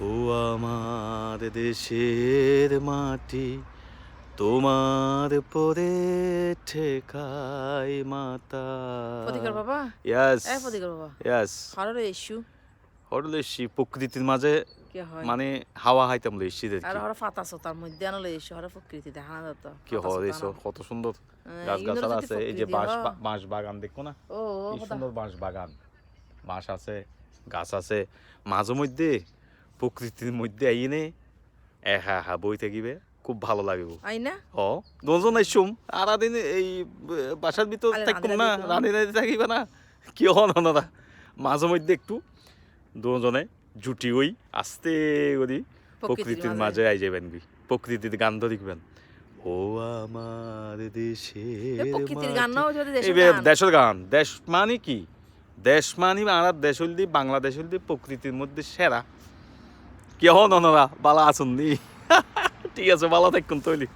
ও আমার দেশের মাটি, তোমার পরে ঠেকাই মাতা। ফতিকর বাবা ইয়াস ফতিকর বাবা ইয়াস হরর ইস্যু হরলে প্রকৃতির মাঝে কি হয় মানে হাওয়া হাইতাম লই শীতের আর কি হর ফাতা তার মধ্যে আনলে ইস্যু হর প্রকৃতি দেখা না যেত কি হয় এসো কত সুন্দর গাছ গাছালা আছে। এই যে বাঁশ বাগান দেখো না, ও কি সুন্দর বাঁশ বাগান, বাঁশ আছে, গাছ আছে, মাঝে মধ্যে প্রকৃতির মধ্যে আইনে হা বই থাকিবে, খুব ভালো লাগবে। আই না ও দুজন আইসুম সারাদিন এই বাসার ভিতর থাকুম না, রাঁধি রাঁধি থাকিবে না, কি হন না মাঝে মধ্যে একটু দুজনে জুটি ওই আস্তে করি প্রকৃতির মাঝে আই যাবেন, প্রকৃতির গান ধরিবেন। ও আমার প্রকৃতির গান নাও যদি দেশের গান। দেশ মানে কি, দেশ মানে আর দেশ হইল দি বাংলাদেশ হইল দি প্রকৃতির মধ্যে সেরা। কি হন বালা আসুন নি ঠিক আছে, ভালো থাকুন তৈলি।